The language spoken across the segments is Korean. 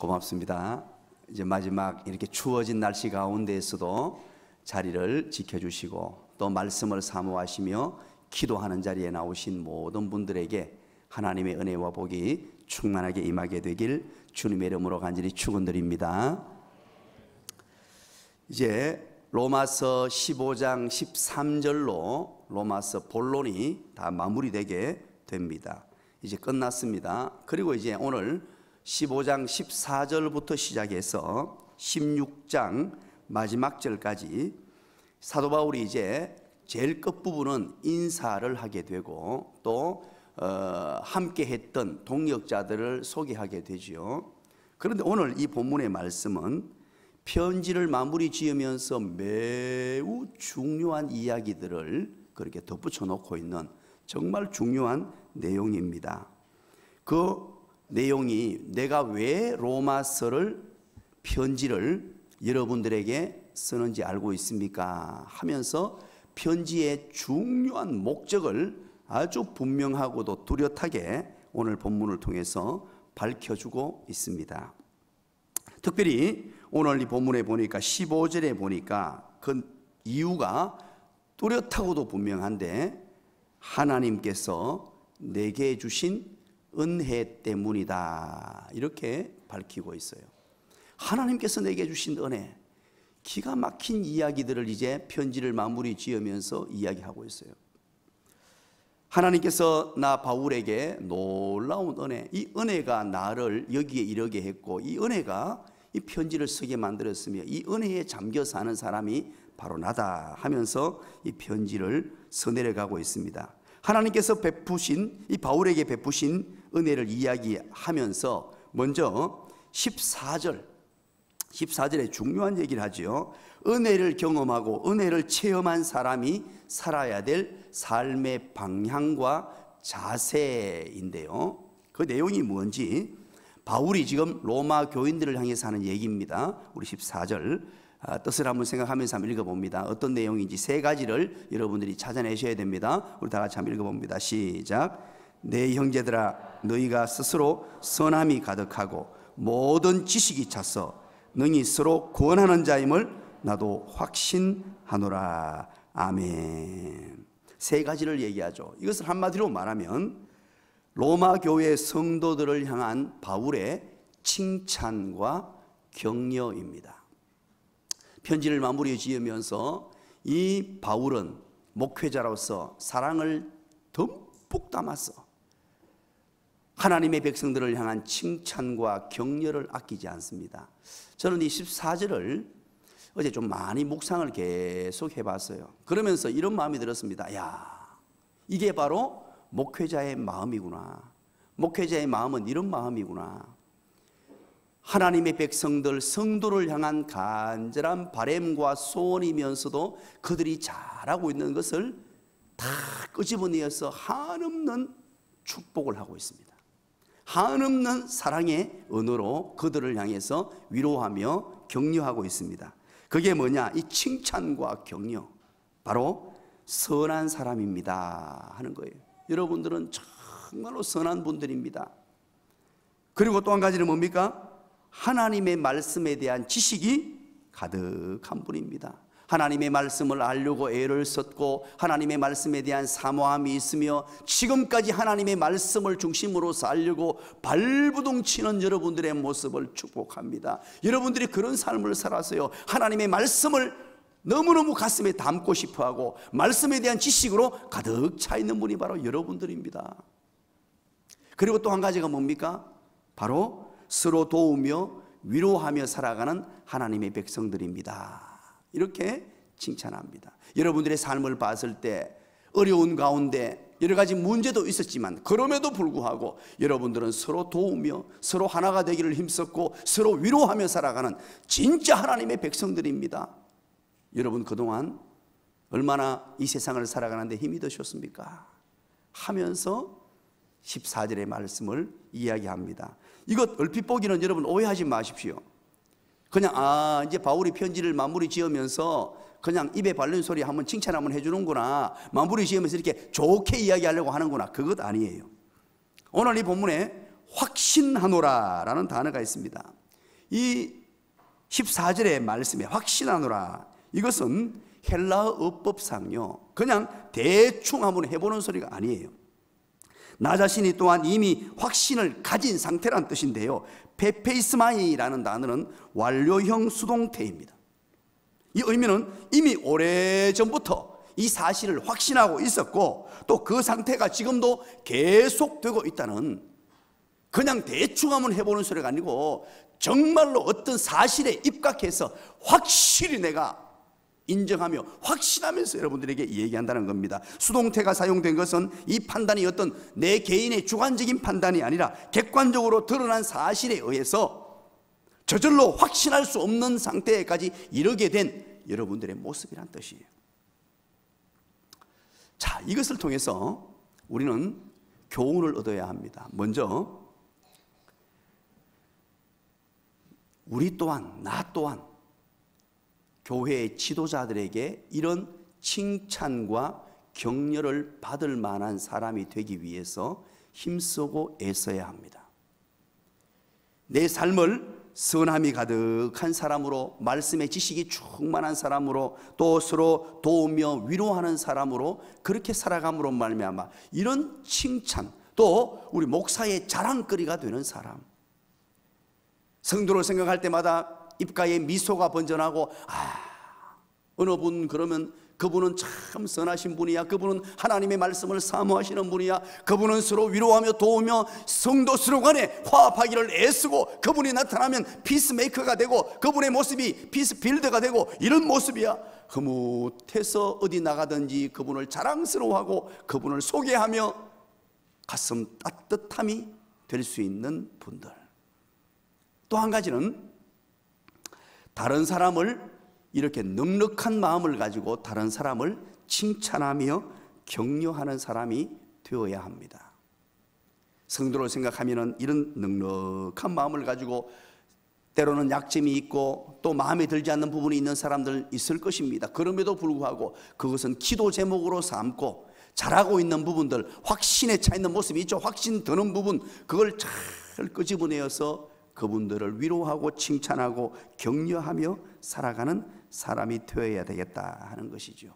고맙습니다. 이제 마지막 이렇게 추워진 날씨 가운데에서도 자리를 지켜주시고 또 말씀을 사모하시며 기도하는 자리에 나오신 모든 분들에게 하나님의 은혜와 복이 충만하게 임하게 되길 주님의 이름으로 간절히 축원드립니다. 이제 로마서 15장 13절로 로마서 본론이 다 마무리되게 됩니다. 이제 끝났습니다. 그리고 이제 오늘 15장 14절부터 시작해서 16장 마지막 절까지 사도 바울이 이제 제일 끝부분은 인사를 하게 되고 또 함께 했던 동역자들을 소개하게 되죠. 그런데 오늘 이 본문의 말씀은 편지를 마무리 지으면서 매우 중요한 이야기들을 그렇게 덧붙여 놓고 있는 정말 중요한 내용입니다. 그 내용이 내가 왜 로마서를 편지를 여러분들에게 쓰는지 알고 있습니까? 하면서 편지의 중요한 목적을 아주 분명하고도 뚜렷하게 오늘 본문을 통해서 밝혀주고 있습니다. 특별히 오늘 이 본문에 보니까 15절에 보니까 그 이유가 뚜렷하고도 분명한데 하나님께서 내게 주신 은혜 때문이다 이렇게 밝히고 있어요. 하나님께서 내게 주신 은혜, 기가 막힌 이야기들을 이제 편지를 마무리 지으면서 이야기하고 있어요. 하나님께서 나 바울에게 놀라운 은혜, 이 은혜가 나를 여기에 이르게 했고 이 은혜가 이 편지를 쓰게 만들었으며 이 은혜에 잠겨 사는 사람이 바로 나다 하면서 이 편지를 써내려가고 있습니다. 하나님께서 베푸신 이 바울에게 베푸신 은혜를 이야기하면서 먼저 14절에 중요한 얘기를 하죠. 은혜를 경험하고 은혜를 체험한 사람이 살아야 될 삶의 방향과 자세인데요. 그 내용이 뭔지 바울이 지금 로마 교인들을 향해서 하는 얘기입니다. 우리 14절 뜻을 한번 생각하면서 한번 읽어봅니다. 어떤 내용인지 세 가지를 여러분들이 찾아내셔야 됩니다. 우리 다 같이 한번 읽어봅니다. 시작. 내 형제들아 너희가 스스로 선함이 가득하고 모든 지식이 차서 능히 서로 구원하는 자임을 나도 확신하노라. 아멘. 세 가지를 얘기하죠. 이것을 한마디로 말하면 로마 교회 성도들을 향한 바울의 칭찬과 격려입니다. 편지를 마무리 지으면서 이 바울은 목회자로서 사랑을 듬뿍 담아서 하나님의 백성들을 향한 칭찬과 격려를 아끼지 않습니다. 저는 이 14절을 어제 좀 많이 묵상을 계속 해봤어요. 그러면서 이런 마음이 들었습니다. 야, 이게 바로 목회자의 마음이구나. 목회자의 마음은 이런 마음이구나. 하나님의 백성들, 성도를 향한 간절한 바람과 소원이면서도 그들이 잘하고 있는 것을 다 끄집어내어서 한없는 축복을 하고 있습니다. 한없는 사랑의 언어로 그들을 향해서 위로하며 격려하고 있습니다. 그게 뭐냐? 이 칭찬과 격려, 바로 선한 사람입니다 하는 거예요. 여러분들은 정말로 선한 분들입니다. 그리고 또 한 가지는 뭡니까? 하나님의 말씀에 대한 지식이 가득한 분입니다. 하나님의 말씀을 알려고 애를 썼고 하나님의 말씀에 대한 사모함이 있으며 지금까지 하나님의 말씀을 중심으로 살려고 발부둥 치는 여러분들의 모습을 축복합니다. 여러분들이 그런 삶을 살아서요 하나님의 말씀을 너무너무 가슴에 담고 싶어하고 말씀에 대한 지식으로 가득 차 있는 분이 바로 여러분들입니다. 그리고 또 한 가지가 뭡니까? 바로 서로 도우며 위로하며 살아가는 하나님의 백성들입니다. 이렇게 칭찬합니다. 여러분들의 삶을 봤을 때 어려운 가운데 여러 가지 문제도 있었지만 그럼에도 불구하고 여러분들은 서로 도우며 서로 하나가 되기를 힘썼고 서로 위로하며 살아가는 진짜 하나님의 백성들입니다. 여러분 그동안 얼마나 이 세상을 살아가는데 힘이 드셨습니까? 하면서 14절의 말씀을 이야기합니다. 이것 얼핏 보기는 여러분 오해하지 마십시오. 그냥 이제 바울이 편지를 마무리 지으면서 그냥 입에 바른 소리 한번 칭찬 한번 해주는구나, 마무리 지으면서 이렇게 좋게 이야기하려고 하는구나, 그것 아니에요. 오늘 이 본문에 확신하노라 라는 단어가 있습니다. 이 14절의 말씀에 확신하노라, 이것은 헬라어 어법상요 그냥 대충 한번 해보는 소리가 아니에요. 나 자신이 또한 이미 확신을 가진 상태란 뜻인데요, 페페이스마이라는 단어는 완료형 수동태입니다. 이 의미는 이미 오래전부터 이 사실을 확신하고 있었고 또 그 상태가 지금도 계속되고 있다는, 그냥 대충 한번 해보는 소리가 아니고 정말로 어떤 사실에 입각해서 확실히 내가 인정하며 확신하면서 여러분들에게 얘기한다는 겁니다. 수동태가 사용된 것은 이 판단이 어떤 내 개인의 주관적인 판단이 아니라 객관적으로 드러난 사실에 의해서 저절로 확신할 수 없는 상태까지 이르게 된 여러분들의 모습이란 뜻이에요. 자, 이것을 통해서 우리는 교훈을 얻어야 합니다. 먼저 우리 또한, 나 또한 교회의 지도자들에게 이런 칭찬과 격려를 받을 만한 사람이 되기 위해서 힘쓰고 애써야 합니다. 내 삶을 선함이 가득한 사람으로, 말씀의 지식이 충만한 사람으로, 또 서로 도우며 위로하는 사람으로 그렇게 살아감으로 말미암아 이런 칭찬, 또 우리 목사의 자랑거리가 되는 사람, 성도를 생각할 때마다 입가에 미소가 번져나고, 어느 분 그러면 그분은 참 선하신 분이야, 그분은 하나님의 말씀을 사모하시는 분이야, 그분은 서로 위로하며 도우며 성도 서로 간에 화합하기를 애쓰고, 그분이 나타나면 피스메이커가 되고 그분의 모습이 피스빌더가 되고, 이런 모습이야. 흐뭇해서 어디 나가든지 그분을 자랑스러워하고 그분을 소개하며 가슴 따뜻함이 될 수 있는 분들. 또 한 가지는 다른 사람을 이렇게 넉넉한 마음을 가지고 다른 사람을 칭찬하며 격려하는 사람이 되어야 합니다. 성도를 생각하면 이런 넉넉한 마음을 가지고 때로는 약점이 있고 또 마음에 들지 않는 부분이 있는 사람들 있을 것입니다. 그럼에도 불구하고 그것은 기도 제목으로 삼고 잘하고 있는 부분들, 확신에 차 있는 모습이 있죠. 확신 드는 부분, 그걸 잘 끄집어내어서 그분들을 위로하고 칭찬하고 격려하며 살아가는 사람이 되어야 되겠다 하는 것이죠.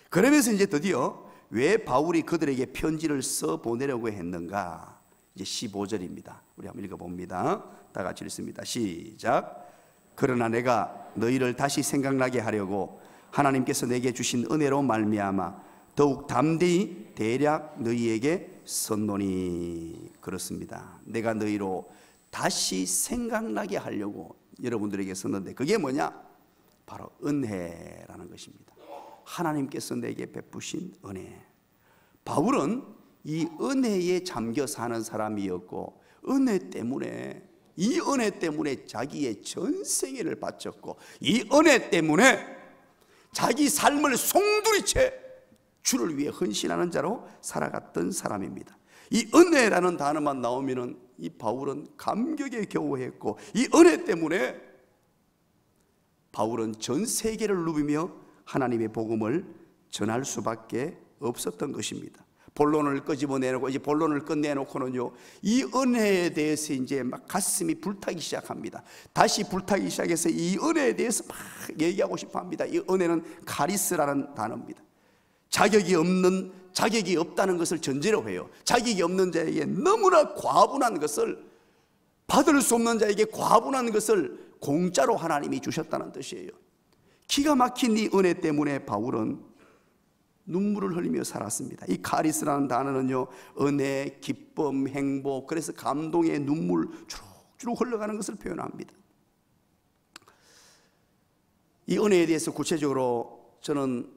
그러면서 이제 드디어 왜 바울이 그들에게 편지를 써 보내려고 했는가, 이제 15절입니다. 우리 한번 읽어봅니다. 다 같이 읽습니다. 시작. 그러나 내가 너희를 다시 생각나게 하려고 하나님께서 내게 주신 은혜로 말미암아 더욱 담대히 대략 너희에게 썼노니. 그렇습니다. 내가 너희로 다시 생각나게 하려고 여러분들에게 썼는데, 그게 뭐냐? 바로 은혜라는 것입니다. 하나님께서 내게 베푸신 은혜. 바울은 이 은혜에 잠겨 사는 사람이었고, 이 은혜 때문에 자기의 전 생애를 바쳤고, 이 은혜 때문에 자기 삶을 송두리째 주를 위해 헌신하는 자로 살아갔던 사람입니다. 이 은혜라는 단어만 나오면은 이 바울은 감격에 겨워했고, 이 은혜 때문에 바울은 전 세계를 누비며 하나님의 복음을 전할 수밖에 없었던 것입니다. 본론을 끄집어내놓고, 이제 본론을 끝내놓고는요, 이 은혜에 대해서 이제 막 가슴이 불타기 시작합니다. 다시 불타기 시작해서 이 은혜에 대해서 막 얘기하고 싶어 합니다. 이 은혜는 카리스라는 단어입니다. 자격이 없다는 것을 전제로 해요. 자격이 없는 자에게 너무나 과분한 것을, 받을 수 없는 자에게 과분한 것을 공짜로 하나님이 주셨다는 뜻이에요. 기가 막힌 이 은혜 때문에 바울은 눈물을 흘리며 살았습니다. 이 카리스라는 단어는요, 은혜, 기쁨, 행복, 그래서 감동의 눈물 주룩주룩 흘러가는 것을 표현합니다. 이 은혜에 대해서 구체적으로 저는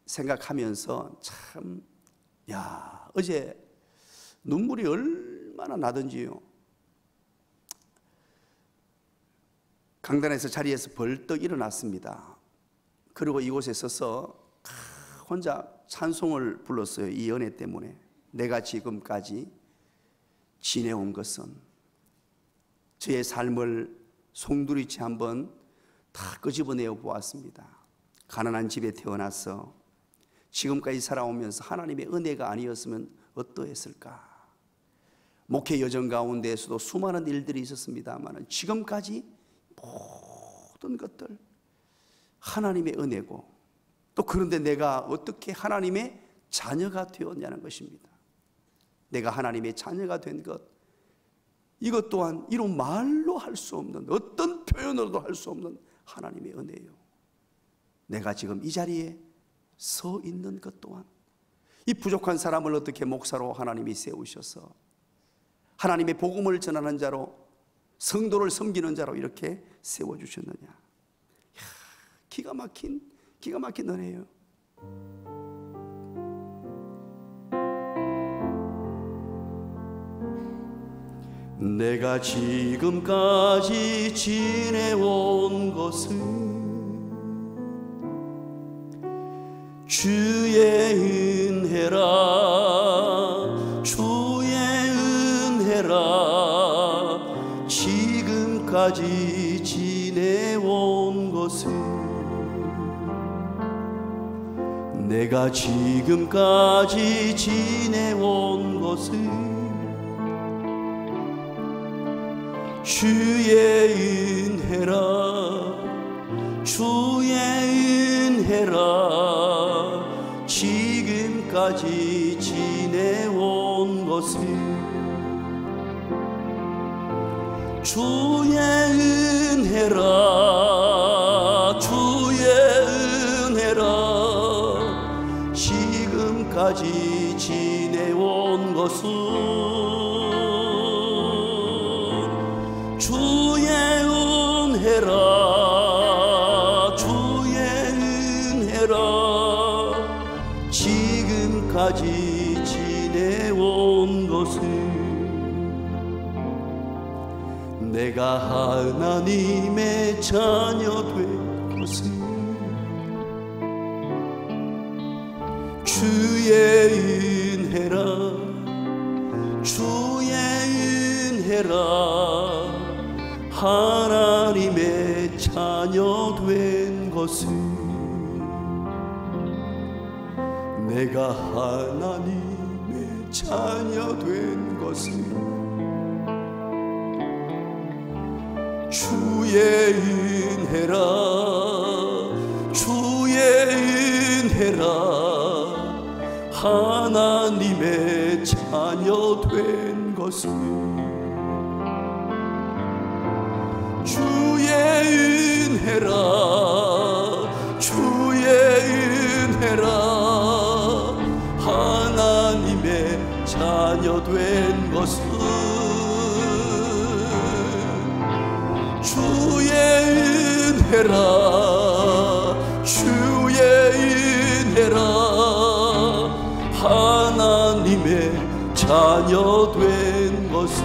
생각하면서 참, 어제 눈물이 얼마나 나던지요. 강단에서 자리에서 벌떡 일어났습니다. 그리고 이곳에 서서 혼자 찬송을 불렀어요. 이 은혜 때문에 내가 지금까지 지내온 것은, 저의 삶을 송두리째 한번 다 끄집어내어 보았습니다. 가난한 집에 태어나서 지금까지 살아오면서 하나님의 은혜가 아니었으면 어떠했을까? 목회 여정 가운데에서도 수많은 일들이 있었습니다만 지금까지 모든 것들 하나님의 은혜고, 또 그런데 내가 어떻게 하나님의 자녀가 되었냐는 것입니다. 내가 하나님의 자녀가 된 것, 이것 또한 이런 말로 할 수 없는, 어떤 표현으로도 할 수 없는 하나님의 은혜예요. 내가 지금 이 자리에 서 있는 것 또한 이 부족한 사람을 어떻게 목사로 하나님이 세우셔서 하나님의 복음을 전하는 자로, 성도를 섬기는 자로 이렇게 세워주셨느냐. 기가 막힌 은혜예요. 내가 지금까지 지내온 것은 주의 은혜라, 주의 은혜라. 지금까지 지내온 것은, 내가 지금까지 지내온 것은 주의 은혜라, 주의 은혜라. 지금까지 지내온 것은 주의 은혜라, 주의 은혜라. 지금까지 지내온 것은 주의 은혜라, 주의 은혜라. 지금까지 지내온 것은 내가 하나님의 자녀 된 것은 주의 은혜라, 주의 은혜라. 하나님의 자녀 된 것은 내가 하나님의 자녀 된 것은 주의 은혜라, 주의 은혜라. 하나님의 자녀 된 것은 주의 은혜라, 주의 은혜라. 하나님의 자녀 된 것은 주의 은혜라, 주의 은혜라. 하나님의 자녀 된 것은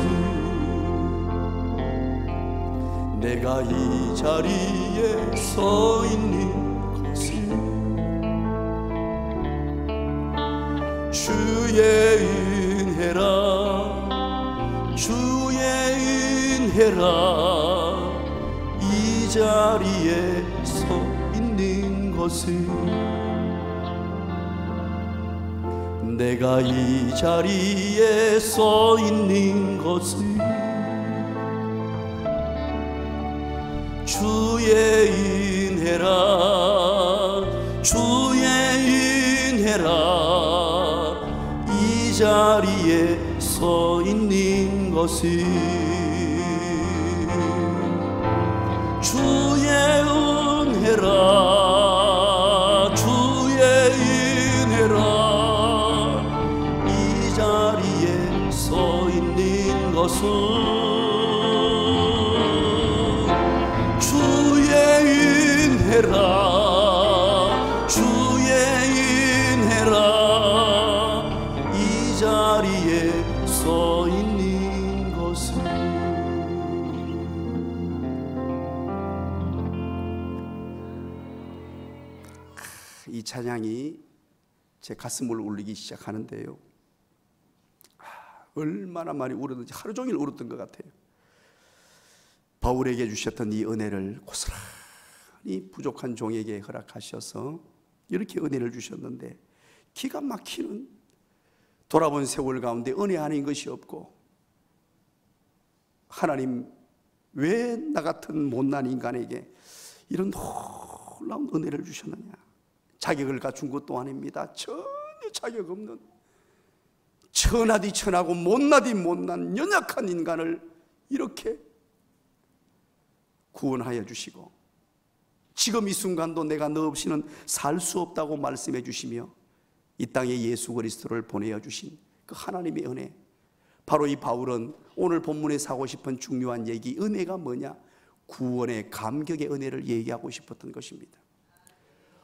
내가 이 자리에 서 있는 것은 주의 은혜라, 주의 은혜라. 이 자리에 서 있는 것은 내가 이 자리에 서 있는 것은 주의 은혜라, 주의 은혜라. 이 자리에 서 있는 것은 주의 은혜라, 주의 은혜라. 이 자리에 서 있는 것은 주의 은혜라, 주의 은혜라. 이 자리에 서 있는 것은 이 찬양이 제 가슴을 울리기 시작하는데요, 얼마나 많이 울었는지 하루 종일 울었던 것 같아요. 바울에게 주셨던 이 은혜를 고스란히 부족한 종에게 허락하셔서 이렇게 은혜를 주셨는데, 기가 막히는 돌아본 세월 가운데 은혜 아닌 것이 없고 하나님, 왜 나 같은 못난 인간에게 이런 놀라운 은혜를 주셨느냐. 자격을 갖춘 것도 아닙니다. 전혀 자격 없는, 천하디 천하고 못나디 못난 연약한 인간을 이렇게 구원하여 주시고, 지금 이 순간도 내가 너 없이는 살 수 없다고 말씀해 주시며 이 땅에 예수 그리스도를 보내어 주신 그 하나님의 은혜. 바로 이 바울은 오늘 본문에서 하고 싶은 중요한 얘기, 은혜가 뭐냐? 구원의 감격의 은혜를 얘기하고 싶었던 것입니다.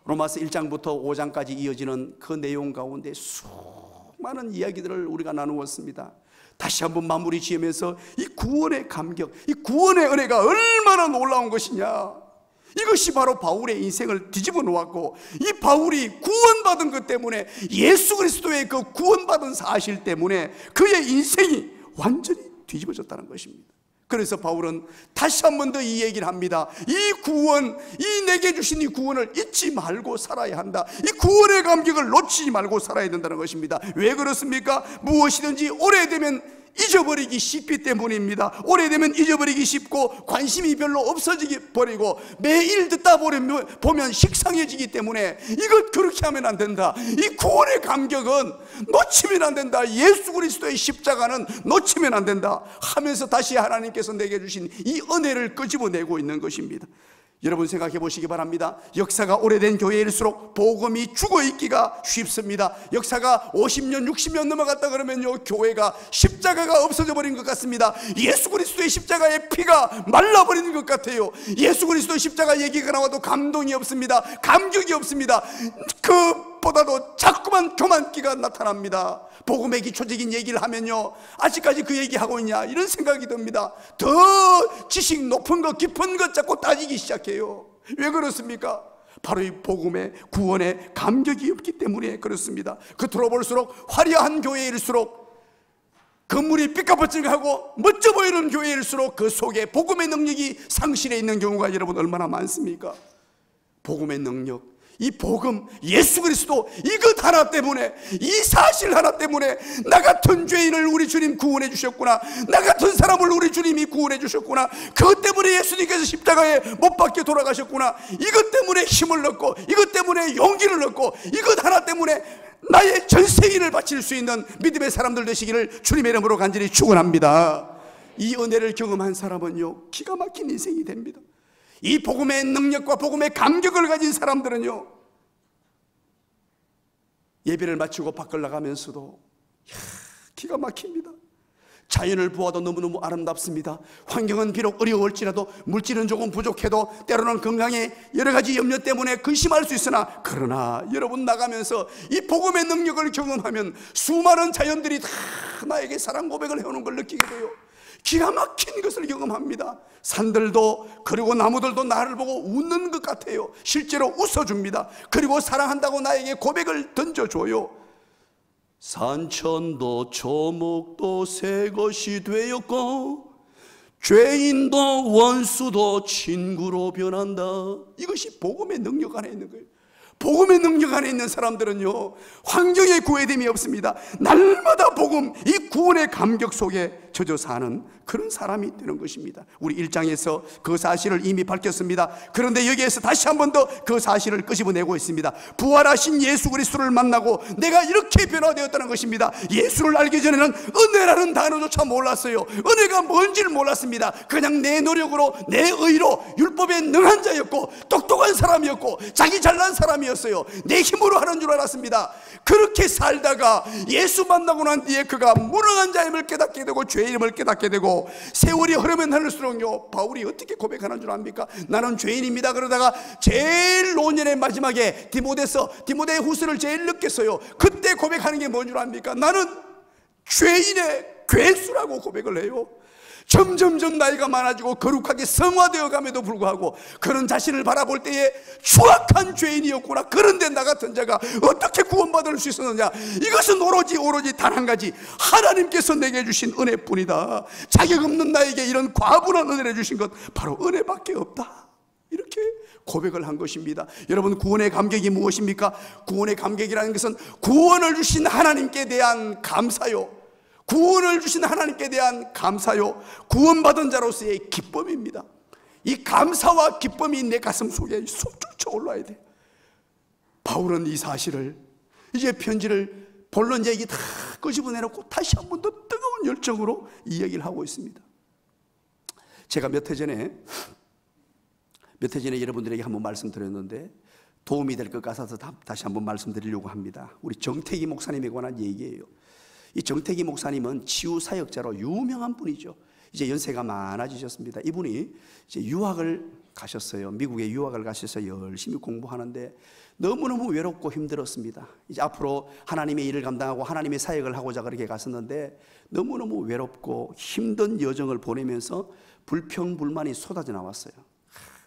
로마서 1장부터 5장까지 이어지는 그 내용 가운데 수많은 이야기들을 우리가 나누었습니다. 다시 한번 마무리 지으면서 이 구원의 감격, 이 구원의 은혜가 얼마나 놀라운 것이냐, 이것이 바로 바울의 인생을 뒤집어 놓았고, 이 바울이 구원받은 것 때문에, 예수 그리스도의 그 구원받은 사실 때문에 그의 인생이 완전히 뒤집어졌다는 것입니다. 그래서 바울은 다시 한 번 더 이 얘기를 합니다. 이 구원, 이 내게 주신 이 구원을 잊지 말고 살아야 한다. 이 구원의 감격을 놓치지 말고 살아야 된다는 것입니다. 왜 그렇습니까? 무엇이든지 오래되면 잊어버리기 쉽기 때문입니다. 오래되면 잊어버리기 쉽고 관심이 별로 없어지기 버리고 매일 듣다 보면 식상해지기 때문에 이것 그렇게 하면 안 된다. 이 구원의 감격은 놓치면 안 된다. 예수 그리스도의 십자가는 놓치면 안 된다 하면서 다시 하나님께서 내게 주신 이 은혜를 끄집어내고 있는 것입니다. 여러분 생각해 보시기 바랍니다. 역사가 오래된 교회일수록 복음이 죽어있기가 쉽습니다. 역사가 50년 60년 넘어갔다 그러면요, 교회가 십자가가 없어져 버린 것 같습니다. 예수 그리스도의 십자가의 피가 말라버리는 것 같아요. 예수 그리스도의 십자가 얘기가 나와도 감동이 없습니다. 감격이 없습니다. 그보다도 자꾸만 교만기가 나타납니다. 복음의 기초적인 얘기를 하면요, 아직까지 그 얘기하고 있냐 이런 생각이 듭니다. 더 지식 높은 것 깊은 것 자꾸 따지기 시작해요. 왜 그렇습니까? 바로 이 복음의 구원의 감격이 없기 때문에 그렇습니다. 겉으로 볼수록 화려한 교회일수록, 건물이 삐까뻔쩍하고 멋져 보이는 교회일수록 그 속에 복음의 능력이 상실해 있는 경우가 여러분 얼마나 많습니까? 복음의 능력, 이 복음, 예수 그리스도, 이것 하나 때문에, 이 사실 하나 때문에 나 같은 죄인을 우리 주님 구원해 주셨구나, 나 같은 사람을 우리 주님이 구원해 주셨구나, 그것 때문에 예수님께서 십자가에 못 박혀 돌아가셨구나, 이것 때문에 힘을 얻고, 이것 때문에 용기를 얻고, 이것 하나 때문에 나의 전생일을 바칠 수 있는 믿음의 사람들 되시기를 주님의 이름으로 간절히 축원합니다. 이 은혜를 경험한 사람은요, 기가 막힌 인생이 됩니다. 이 복음의 능력과 복음의 감격을 가진 사람들은요, 예배를 마치고 밖을 나가면서도 기가 막힙니다. 자연을 보아도 너무너무 아름답습니다. 환경은 비록 어려울지라도, 물질은 조금 부족해도, 때로는 건강에 여러 가지 염려 때문에 근심할 수 있으나, 그러나 여러분 나가면서 이 복음의 능력을 경험하면 수많은 자연들이 다 나에게 사랑 고백을 해오는 걸 느끼게 돼요. 기가 막힌 것을 경험합니다. 산들도, 그리고 나무들도 나를 보고 웃는 것 같아요. 실제로 웃어줍니다. 그리고 사랑한다고 나에게 고백을 던져줘요. 산천도 초목도 새 것이 되었고, 죄인도 원수도 친구로 변한다. 이것이 복음의 능력 안에 있는 거예요. 복음의 능력 안에 있는 사람들은요, 환경에 구애됨이 없습니다. 날마다 복음, 이 구원의 감격 속에 젖어 사는 그런 사람이 되는 것입니다. 우리 1장에서 그 사실을 이미 밝혔습니다. 그런데 여기에서 다시 한 번 더 그 사실을 끄집어내고 있습니다. 부활하신 예수 그리스도를 만나고 내가 이렇게 변화되었다는 것입니다. 예수를 알기 전에는 은혜라는 단어조차 몰랐어요. 은혜가 뭔지를 몰랐습니다. 그냥 내 노력으로, 내 의로 율법에 능한 자였고, 똑똑한 사람이었고, 자기 잘난 사람이었어요. 내 힘으로 하는 줄 알았습니다. 그렇게 살다가 예수 만나고 난 뒤에 그가 무능한 자임을 깨닫게 되고, 죄인임을 깨닫게 되고, 세월이 흐르면 흐를수록요, 바울이 어떻게 고백하는 줄 압니까? 나는 죄인입니다. 그러다가 제일 노년의 마지막에 디모데 후서를 제일 늦게 써요. 그때 고백하는 게 뭔 줄 압니까? 나는 죄인의 괴수라고 고백을 해요. 점점점 나이가 많아지고 거룩하게 성화되어 감에도 불구하고 그런 자신을 바라볼 때에 추악한 죄인이었구나. 그런데 나 같은 자가 어떻게 구원받을 수 있었느냐? 이것은 오로지 단 한 가지, 하나님께서 내게 주신 은혜뿐이다. 자격 없는 나에게 이런 과분한 은혜를 주신 것 바로 은혜밖에 없다. 이렇게 고백을 한 것입니다. 여러분, 구원의 감격이 무엇입니까? 구원의 감격이라는 것은 구원을 주신 하나님께 대한 감사요, 구원을 주신 하나님께 대한 감사요, 구원받은 자로서의 기쁨입니다. 이 감사와 기쁨이 내 가슴 속에 솟구쳐 올라야 돼. 바울은 이 사실을 이제 편지를 본론 얘기 다 끄집어내놓고 다시 한 번 더 뜨거운 열정으로 이 얘기를 하고 있습니다. 제가 몇 해 전에 여러분들에게 한번 말씀드렸는데 도움이 될 것 같아서 다시 한번 말씀드리려고 합니다. 우리 정태기 목사님에 관한 얘기예요. 이 정태기 목사님은 치유사역자로 유명한 분이죠. 이제 연세가 많아지셨습니다. 이분이 이제 유학을 가셨어요. 미국에 유학을 가셔서 열심히 공부하는데 너무너무 외롭고 힘들었습니다. 이제 앞으로 하나님의 일을 감당하고 하나님의 사역을 하고자 그렇게 갔었는데 너무너무 외롭고 힘든 여정을 보내면서 불평불만이 쏟아져 나왔어요.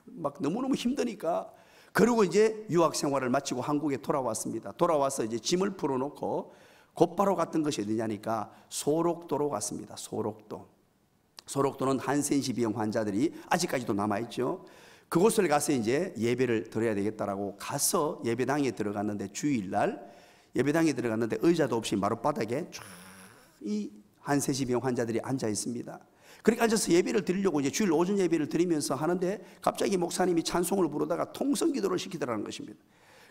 막 너무너무 힘드니까. 그리고 이제 유학 생활을 마치고 한국에 돌아왔습니다. 돌아와서 이제 짐을 풀어놓고 곧바로 갔던 것이 어디냐니까 소록도로 갔습니다. 소록도는 한센시비형 환자들이 아직까지도 남아있죠. 그곳을 가서 이제 예배를 드려야 되겠다라고 가서 예배당에 들어갔는데, 주일날 예배당에 들어갔는데 의자도 없이 마룻바닥에 쫙 이 한센시비형 환자들이 앉아 있습니다. 그렇게 앉아서 예배를 드리려고 이제 주일 오전 예배를 드리면서 하는데 갑자기 목사님이 찬송을 부르다가 통성 기도를 시키더라는 것입니다.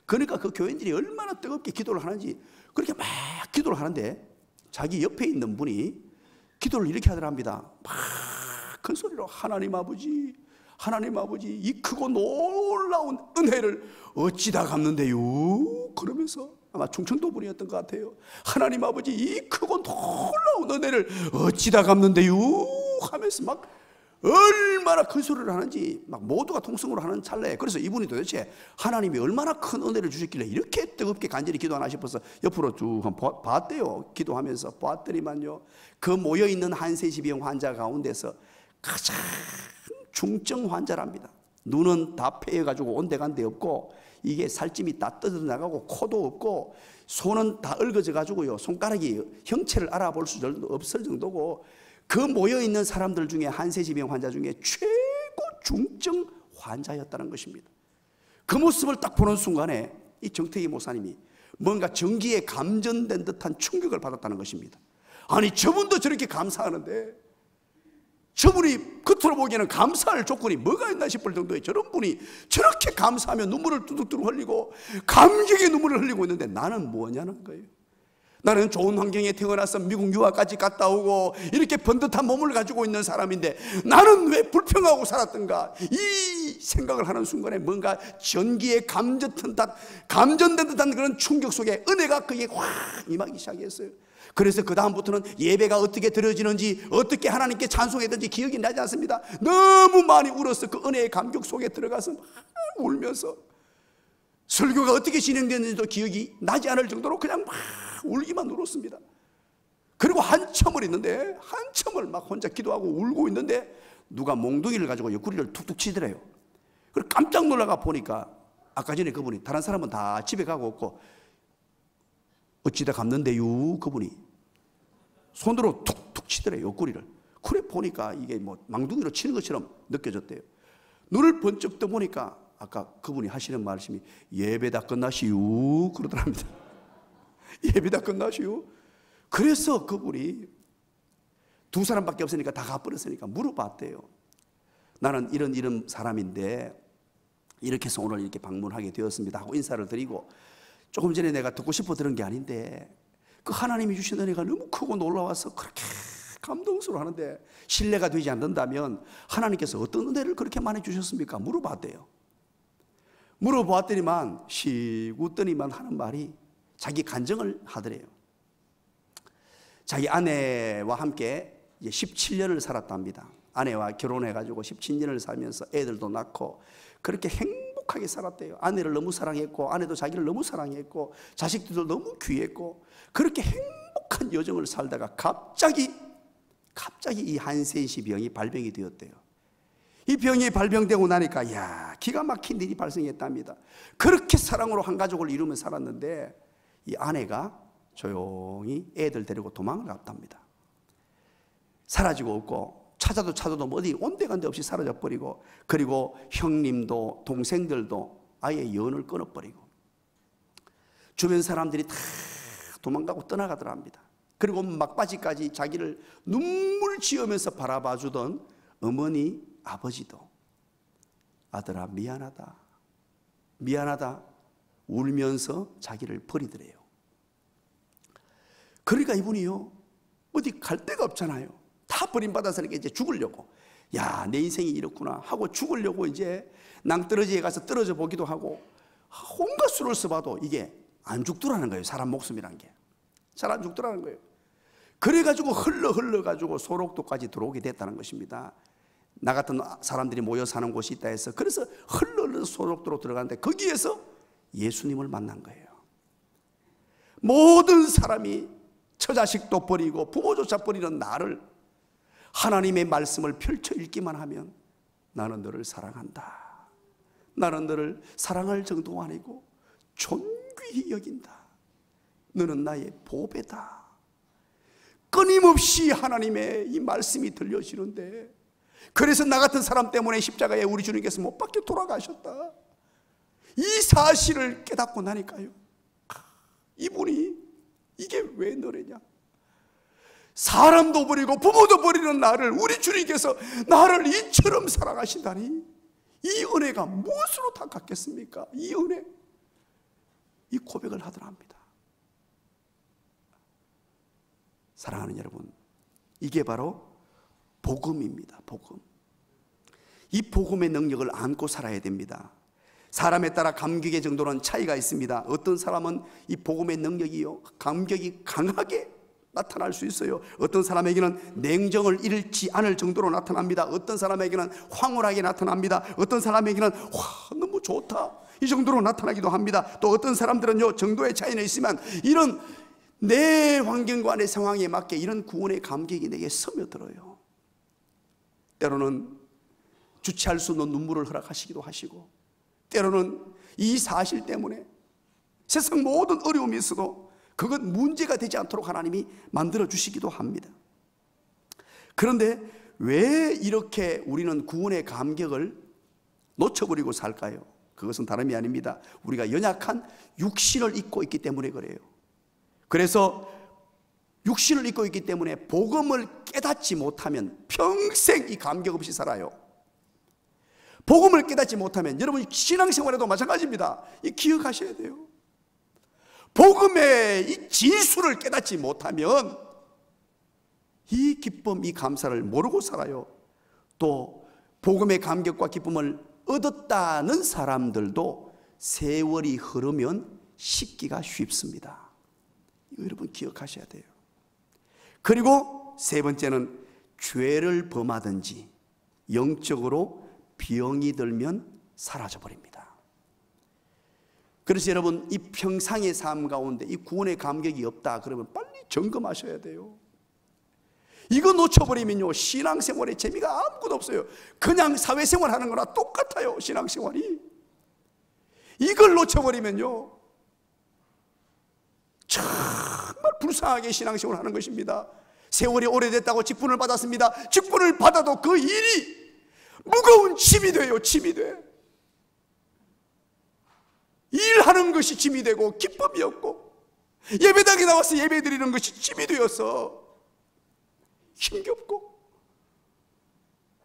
그러니까 그 교인들이 얼마나 뜨겁게 기도를 하는지 그렇게 막 기도를 하는데 자기 옆에 있는 분이 기도를 이렇게 하더랍니다. 막 큰 소리로 하나님 아버지 이 크고 놀라운 은혜를 어찌다 갚는데요? 그러면서 아마 충청도 분이었던 것 같아요. 하나님 아버지 이 크고 놀라운 은혜를 어찌다 갚는데요? 하면서 막 얼마나 큰 소리를 하는지 막 모두가 통성으로 하는 찰나에, 그래서 이분이 도대체 하나님이 얼마나 큰 은혜를 주셨길래 이렇게 뜨겁게 간절히 기도하나 싶어서 옆으로 쭉 봤대요. 기도하면서 봤더니만요, 그 모여있는 한센시비형 환자 가운데서 가장 중증 환자랍니다. 눈은 다 패여가지고 온데간데 없고 이게 살찜이 다 뜯어나가고 코도 없고 손은 다 얽어져가지고요, 손가락이 형체를 알아볼 수 없을 정도고, 그 모여있는 사람들 중에 한센시비형 환자 중에 최고 중증 환자였다는 것입니다. 그 모습을 딱 보는 순간에 이 정태기 목사님이 뭔가 전기에 감전된 듯한 충격을 받았다는 것입니다. 아니 저분도 저렇게 감사하는데 저분이 겉으로 보기에는 감사할 조건이 뭐가 있나 싶을 정도의 저런 분이 저렇게 감사하며 눈물을 뚜둑뚜둑 흘리고 감격의 눈물을 흘리고 있는데 나는 뭐냐는 거예요. 나는 좋은 환경에 태어나서 미국 유학까지 갔다 오고 이렇게 번듯한 몸을 가지고 있는 사람인데 나는 왜 불평하고 살았던가, 이 생각을 하는 순간에 뭔가 전기에 감전된 듯한 그런 충격 속에 은혜가 그게 확 임하기 시작했어요. 그래서 그 다음부터는 예배가 어떻게 드려지는지 어떻게 하나님께 찬송했든지 기억이 나지 않습니다. 너무 많이 울어서 그 은혜의 감격 속에 들어가서 막 울면서 설교가 어떻게 진행됐는지도 기억이 나지 않을 정도로 그냥 막 울기만 울었습니다. 그리고 한참을 막 혼자 기도하고 울고 있는데 누가 몽둥이를 가지고 옆구리를 툭툭 치더래요. 그래서 깜짝 놀라가 보니까 아까 전에 그분이, 다른 사람은 다 집에 가고 없고 어찌다 갚는데요, 그분이 손으로 툭툭 치더래요, 옆구리를. 그래 보니까 이게 뭐 망둥이로 치는 것처럼 느껴졌대요. 눈을 번쩍 떠보니까 아까 그분이 하시는 말씀이 예배 다 끝나시오 그러더랍니다. 예배 다 끝나시오. 그래서 그분이 두 사람밖에 없으니까 다 가버렸으니까 물어봤대요. 나는 이런 사람인데 이렇게 해서 오늘 이렇게 방문하게 되었습니다 하고 인사를 드리고, 조금 전에 내가 듣고 싶어 들은 게 아닌데 그 하나님이 주신 은혜가 너무 크고 놀라워서 그렇게 감동스러워 하는데 신뢰가 되지 않는다면 하나님께서 어떤 은혜를 그렇게 많이 주셨습니까? 물어봤대요. 물어봤더니만 웃더니만 하는 말이 자기 간증을 하더래요. 자기 아내와 함께 이제 17년을 살았답니다. 아내와 결혼해가지고 17년을 살면서 애들도 낳고 그렇게 행복하게 살았대요. 아내를 너무 사랑했고 아내도 자기를 너무 사랑했고 자식들도 너무 귀했고 그렇게 행복한 여정을 살다가 갑자기 이 한센시 병이 발병이 되었대요. 이 병이 발병되고 나니까 기가 막힌 일이 발생했답니다. 그렇게 사랑으로 한 가족을 이루며 살았는데 이 아내가 조용히 애들 데리고 도망을 갔답니다. 사라지고 없고 찾아도 어디 온데간데 없이 사라져버리고, 그리고 형님도 동생들도 아예 연을 끊어버리고 주변 사람들이 다 도망가고 떠나가더랍니다. 그리고 막바지까지 자기를 눈물 지으면서 바라봐주던 어머니, 아버지도 아들아 미안하다, 미안하다 울면서 자기를 버리더래요. 그러니까 이분이요, 어디 갈 데가 없잖아요. 다 버림받아서니까 이제 죽으려고, 야, 내 인생이 이렇구나 하고 죽으려고 이제 낭떠러지에 가서 떨어져 보기도 하고 온갖 수를 써봐도 이게 안 죽더라는 거예요. 사람 목숨이란 게 잘 안 죽더라는 거예요. 그래가지고 흘러가지고 소록도까지 들어오게 됐다는 것입니다. 나 같은 사람들이 모여 사는 곳이 있다 해서, 그래서 흘러 소록도로 들어가는데 거기에서 예수님을 만난 거예요. 모든 사람이 처자식도 버리고 부모조차 버리는 나를 하나님의 말씀을 펼쳐 읽기만 하면 나는 너를 사랑한다, 나는 너를 사랑할 정도가 아니고 존귀히 여긴다, 너는 나의 보배다. 끊임없이 하나님의 이 말씀이 들려지는데, 그래서 나 같은 사람 때문에 십자가에 우리 주님께서 못 박혀 돌아가셨다, 이 사실을 깨닫고 나니까요, 이분이 이게 왜 너래냐, 사람도 버리고 부모도 버리는 나를 우리 주님께서 나를 이처럼 사랑하신다니, 이 은혜가 무엇으로 다 갚겠습니까? 이 은혜, 이 고백을 하더랍니다. 사랑하는 여러분, 이게 바로 복음입니다. 복음. 이 복음의 능력을 안고 살아야 됩니다. 사람에 따라 감격의 정도는 차이가 있습니다. 어떤 사람은 이 복음의 능력이요, 감격이 강하게 나타날 수 있어요. 어떤 사람에게는 냉정을 잃지 않을 정도로 나타납니다. 어떤 사람에게는 황홀하게 나타납니다. 어떤 사람에게는 와 너무 좋다 이 정도로 나타나기도 합니다. 또 어떤 사람들은요, 정도의 차이는 있지만 이런 내 환경과 내 상황에 맞게 이런 구원의 감격이 내게 스며들어요. 때로는 주체할 수 없는 눈물을 허락하시기도 하시고, 때로는 이 사실 때문에 세상 모든 어려움이 있어도 그것 문제가 되지 않도록 하나님이 만들어 주시기도 합니다. 그런데 왜 이렇게 우리는 구원의 감격을 놓쳐버리고 살까요? 그것은 다름이 아닙니다. 우리가 연약한 육신을 입고 있기 때문에 그래요. 그래서 육신을 입고 있기 때문에 복음을 깨닫지 못하면 평생 이 감격 없이 살아요. 복음을 깨닫지 못하면 여러분 신앙생활에도 마찬가지입니다. 이 기억하셔야 돼요. 복음의 이 진수를 깨닫지 못하면 이 기쁨, 이 감사를 모르고 살아요. 또 복음의 감격과 기쁨을 얻었다는 사람들도 세월이 흐르면 식기가 쉽습니다. 이거 여러분 기억하셔야 돼요. 그리고 세 번째는 죄를 범하든지 영적으로 병이 들면 사라져 버립니다. 그래서 여러분 이 평상의 삶 가운데 이 구원의 감격이 없다 그러면 빨리 점검하셔야 돼요. 이거 놓쳐버리면요, 신앙생활의 재미가 아무것도 없어요. 그냥 사회생활 하는 거나 똑같아요. 신앙생활이 이걸 놓쳐버리면요 정말 불쌍하게 신앙생활을 하는 것입니다. 세월이 오래됐다고 직분을 받았습니다. 직분을 받아도 그 일이 무거운 짐이 돼요. 짐이 돼. 일하는 것이 짐이 되고 기쁨이 없고, 예배당에 나와서 예배 드리는 것이 짐이 되어서 힘겹고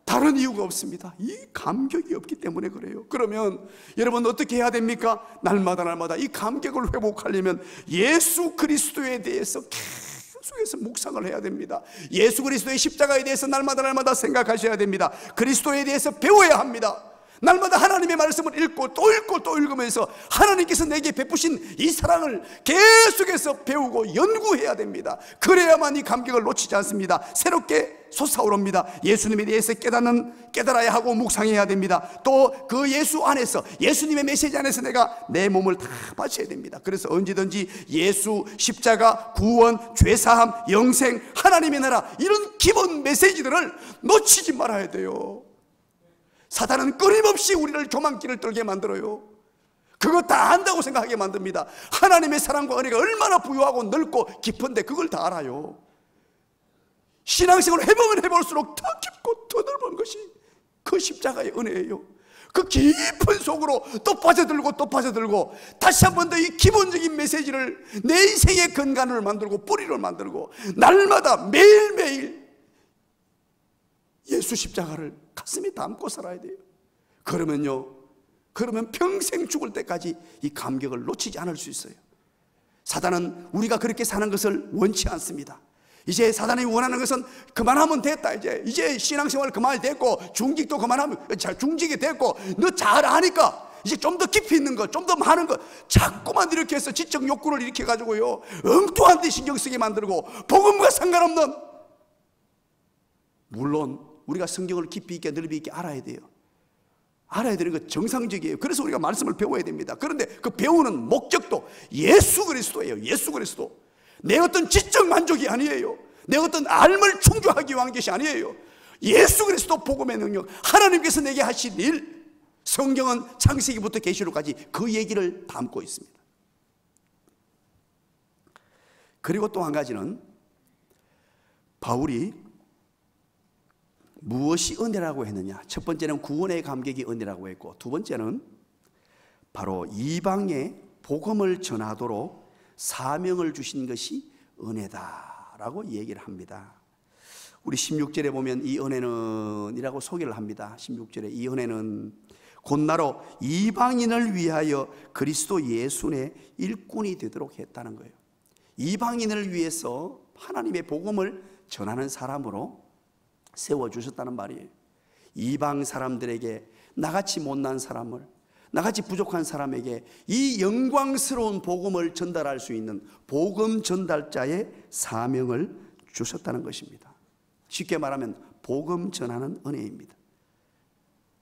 다른 이유가 없습니다. 이 감격이 없기 때문에 그래요. 그러면 여러분 어떻게 해야 됩니까? 날마다 이 감격을 회복하려면 예수 그리스도에 대해서 계속해서 묵상을 해야 됩니다. 예수 그리스도의 십자가에 대해서 날마다 생각하셔야 됩니다. 그리스도에 대해서 배워야 합니다. 날마다 하나님의 말씀을 읽고 또 읽으면서 하나님께서 내게 베푸신 이 사랑을 계속해서 배우고 연구해야 됩니다. 그래야만 이 감격을 놓치지 않습니다. 새롭게 솟아오릅니다. 예수님에 대해서 깨달아야 하고 묵상해야 됩니다. 또 그 예수 안에서, 예수님의 메시지 안에서 내가 내 몸을 다 바쳐야 됩니다. 그래서 언제든지 예수, 십자가, 구원, 죄사함, 영생, 하나님의 나라, 이런 기본 메시지들을 놓치지 말아야 돼요. 사단은 끊임없이 우리를 교만길을 떨게 만들어요. 그거 다 안다고 생각하게 만듭니다. 하나님의 사랑과 은혜가 얼마나 부유하고 넓고 깊은데 그걸 다 알아요. 신앙생활을 해보면 해볼수록 더 깊고 더 넓은 것이 그 십자가의 은혜예요. 그 깊은 속으로 또 빠져들고 또 빠져들고 다시 한 번 더 이 기본적인 메시지를 내 인생의 근간을 만들고 뿌리를 만들고 날마다 매일매일 예수 십자가를 가슴에 담고 살아야 돼요. 그러면 평생 죽을 때까지 이 감격을 놓치지 않을 수 있어요. 사단은 우리가 그렇게 사는 것을 원치 않습니다. 이제 사단이 원하는 것은 그만하면 됐다, 이제 신앙생활 그만됐고 중직도 그만하면 중직이 됐고 너 잘 아니까 이제 좀 더 깊이 있는 것, 좀 더 많은 것 자꾸만 이렇게 해서 지적 욕구를 일으켜 가지고요 엉뚱한 데 신경 쓰게 만들고 복음과 상관없는, 물론 우리가 성경을 깊이 있게 넓이 있게 알아야 돼요. 알아야 되는 것 정상적이에요. 그래서 우리가 말씀을 배워야 됩니다. 그런데 그 배우는 목적도 예수 그리스도예요. 예수 그리스도. 내 어떤 지적 만족이 아니에요. 내 어떤 알을 충족하기 위한 것이 아니에요. 예수 그리스도 복음의 능력, 하나님께서 내게 하신 일, 성경은 창세기부터 계시록까지 그 얘기를 담고 있습니다. 그리고 또 한 가지는 바울이 무엇이 은혜라고 했느냐. 첫 번째는 구원의 감격이 은혜라고 했고, 두 번째는 바로 이방에 복음을 전하도록 사명을 주신 것이 은혜다라고 얘기를 합니다. 우리 16절에 보면 이 은혜는 이라고 소개를 합니다. 16절에 이 은혜는 곧나로 이방인을 위하여 그리스도 예수의 일꾼이 되도록 했다는 거예요. 이방인을 위해서 하나님의 복음을 전하는 사람으로 세워주셨다는 말이에요. 이방 사람들에게, 나같이 못난 사람을, 나같이 부족한 사람에게 이 영광스러운 복음을 전달할 수 있는 복음 전달자의 사명을 주셨다는 것입니다. 쉽게 말하면 복음 전하는 은혜입니다.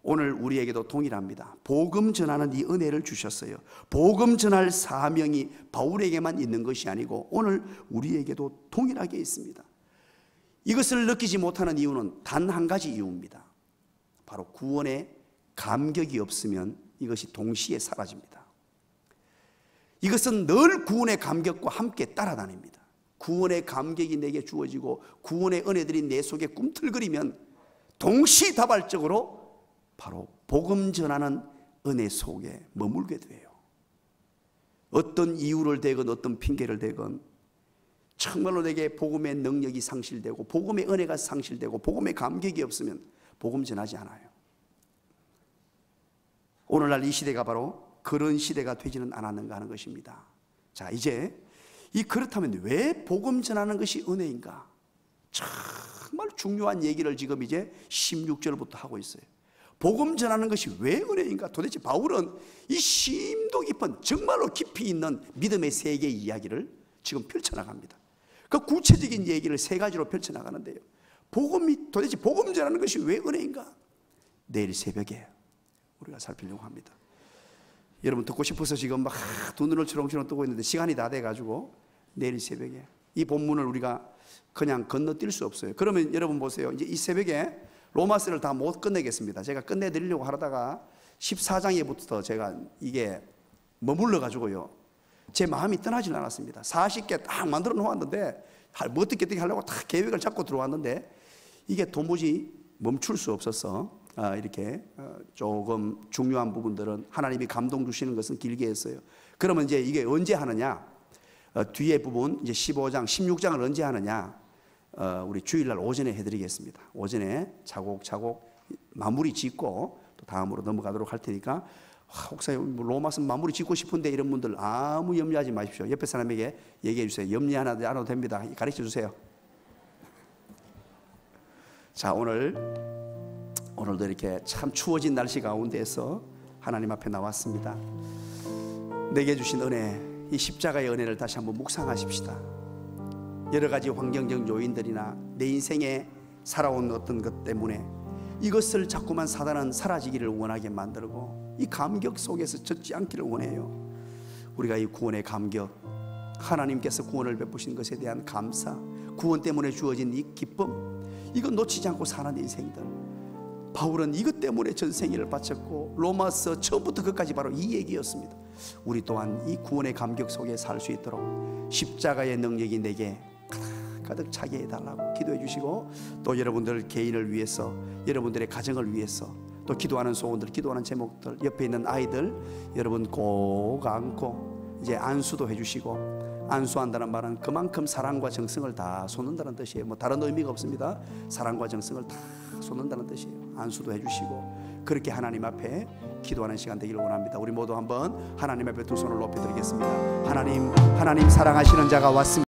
오늘 우리에게도 동일합니다. 복음 전하는 이 은혜를 주셨어요. 복음 전할 사명이 바울에게만 있는 것이 아니고 오늘 우리에게도 동일하게 있습니다. 이것을 느끼지 못하는 이유는 단 한 가지 이유입니다. 바로 구원의 감격이 없으면 이것이 동시에 사라집니다. 이것은 늘 구원의 감격과 함께 따라다닙니다. 구원의 감격이 내게 주어지고 구원의 은혜들이 내 속에 꿈틀거리면 동시다발적으로 바로 복음 전하는 은혜 속에 머물게 돼요. 어떤 이유를 대건 어떤 핑계를 대건 정말로 내게 복음의 능력이 상실되고 복음의 은혜가 상실되고 복음의 감격이 없으면 복음 전하지 않아요. 오늘날 이 시대가 바로 그런 시대가 되지는 않았는가 하는 것입니다. 자, 이제 그렇다면 왜 복음 전하는 것이 은혜인가? 정말 중요한 얘기를 지금 이제 16절부터 하고 있어요. 복음 전하는 것이 왜 은혜인가? 도대체 바울은 이 심도 깊은 정말로 깊이 있는 믿음의 세계 이야기를 지금 펼쳐나갑니다. 그 구체적인 얘기를 세 가지로 펼쳐나가는데요. 도대체 복음 전하는 것이 왜 은혜인가? 내일 새벽에 우리가 살피려고 합니다. 여러분 듣고 싶어서 지금 막 두 눈을 초롱초롱 뜨고 있는데 시간이 다 돼가지고 내일 새벽에 이 본문을 우리가 그냥 건너뛸 수 없어요. 그러면 여러분 보세요. 이제 이 새벽에 로마서를 다 못 끝내겠습니다. 제가 끝내드리려고 하다가 14장에부터 제가 이게 머물러 가지고요, 제 마음이 떠나질 않았습니다. 40개 딱 만들어 놓았는데 뭐 어떻게 하려고 다 계획을 잡고 들어왔는데 이게 도무지 멈출 수 없어서 이렇게 조금 중요한 부분들은 하나님이 감동 주시는 것은 길게 했어요. 그러면 이제 이게 언제 하느냐? 뒤에 부분 이제 15장, 16장을 언제 하느냐? 우리 주일날 오전에 해드리겠습니다. 오전에 차곡차곡 마무리 짓고 또 다음으로 넘어가도록 할 테니까, 목사님 로마서 마무리 짓고 싶은데 이런 분들 아무 염려하지 마십시오. 옆에 사람에게 얘기해 주세요. 염려 하나 안 해도 됩니다. 가르쳐 주세요. 자, 오늘도 이렇게 참 추워진 날씨 가운데에서 하나님 앞에 나왔습니다. 내게 주신 은혜, 이 십자가의 은혜를 다시 한번 묵상하십시다. 여러 가지 환경적 요인들이나 내 인생에 살아온 어떤 것 때문에 이것을 자꾸만 사단은 사라지기를 원하게 만들고 이 감격 속에서 젖지 않기를 원해요. 우리가 이 구원의 감격, 하나님께서 구원을 베푸신 것에 대한 감사, 구원 때문에 주어진 이 기쁨, 이건 놓치지 않고 사는 인생들. 바울은 이것 때문에 전생애를 바쳤고 로마서 처음부터 끝까지 바로 이 얘기였습니다. 우리 또한 이 구원의 감격 속에 살 수 있도록 십자가의 능력이 내게 가득 차게 해달라고 기도해 주시고, 또 여러분들 개인을 위해서, 여러분들의 가정을 위해서, 또 기도하는 소원들, 기도하는 제목들, 옆에 있는 아이들 여러분 꼭 안고 이제 안수도 해주시고, 안수한다는 말은 그만큼 사랑과 정성을 다 쏟는다는 뜻이에요. 뭐 다른 의미가 없습니다. 사랑과 정성을 다 쏟는다는 뜻이에요. 안수도 해주시고 그렇게 하나님 앞에 기도하는 시간 되기를 원합니다. 우리 모두 한번 하나님 앞에 두 손을 높여 드리겠습니다. 하나님 사랑하시는 자가 왔습니다.